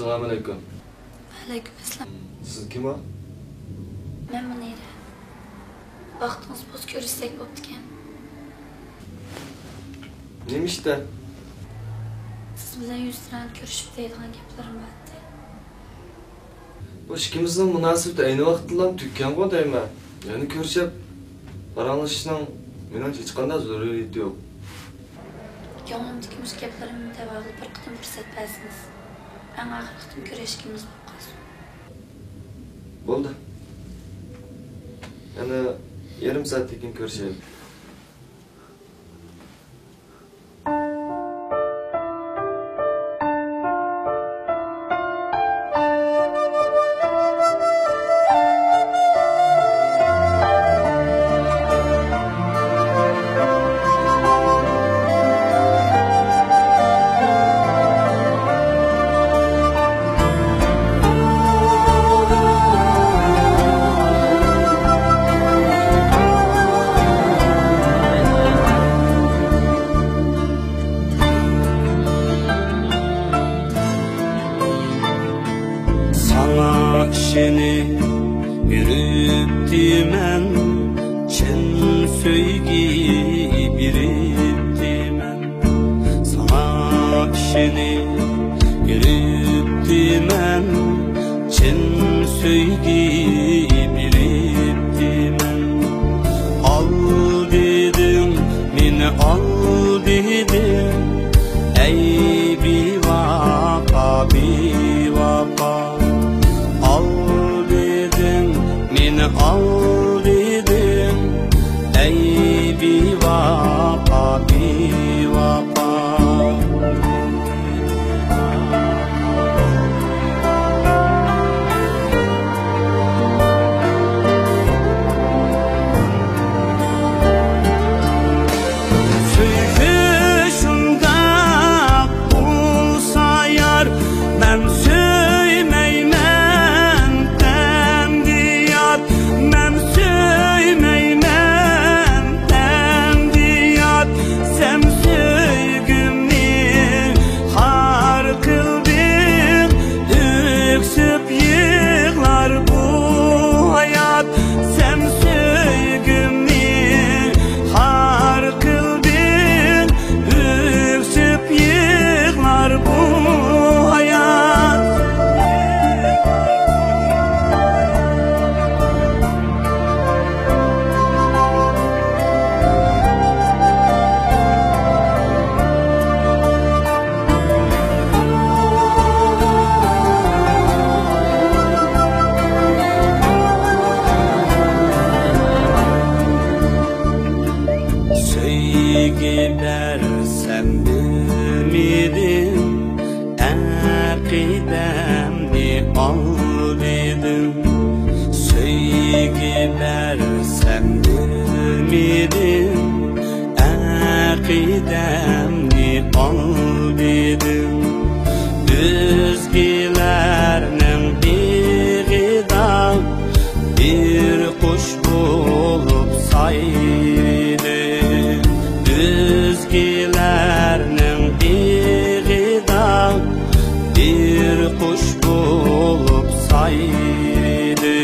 Assalamu alaikum. Aleykümselam. Siz kim o? Ben Munira. Vaktiniz boz görüşsek bo'ptikan. Neymiş de? Siz bilan 100 lirani ko'rishib deydigan gaplarim bor. Bu ikimizning munosabati ayni vaqtda tükkan qo'y deyman. Yani ko'rishib paranglashishning menimcha hech qanday zaruriyati yo'q. Ko'nglimdagi mush gaplarimni tavaqib bir qitim fursat bersiniz. En oxirgi qitim ko'rishimiz bo'lib qolsin. Bo'ldi. Yana yarım saatdan keyin ko'rishaylik. Seni yürüttümen, çen söйgi biriptimen. Sana seni yürüttümen, çen söйgi biriptimen. Al dedim, meni al dedim, ey bivapa bivapa. Al dedim, ey bivapa bivapa. Söyküşümde bulsa yar, ben söymeymen temdiyat. Ben söymeymen temdiyat. Sen söygümni har kıldın, öksüp yığlar bu hayat. Sen söygümni har kıldın, öksüp yığlar bu hayat. Söygiler sen bilmedin, akidemni al dedim. Söygiler sen bilmedin, akidemni al dedim. Özgelerning beg'ida bir qush bo'lib sayridi. Özgelerning beg'ida bir qush bo'lib sayridi.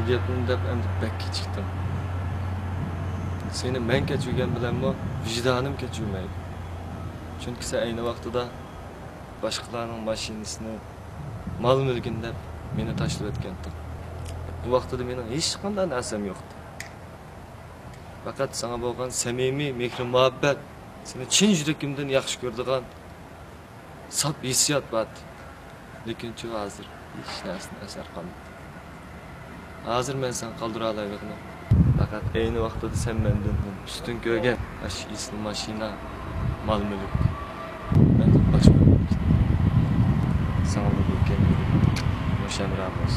ketyapman deb endi bek kechikdim. Seni men kechirgan bilanmi, vicdanım kechirmaydi. Chunki sen ayni vaqtida boshqalarning mashinasini, mal mulkini deb meni tashlab o'tganding. Bu vaqtida mening hech qanday narsam yo'qdi. Faqat sana bo'lgan samimiy mehr-muhabbat, seni chin yurakimdan yaxshi ko'radigan saf hissiyot bor. Lekin chu hozir hech narsa asar qolmadi. Hozir men sen qoldira olmayman. Faqat ayni vaqtida sen mendan ustun ko'rgan asl mashina, mal mulk. Ben boshqa. Sana bu kelmedi. Yaşam rahmet.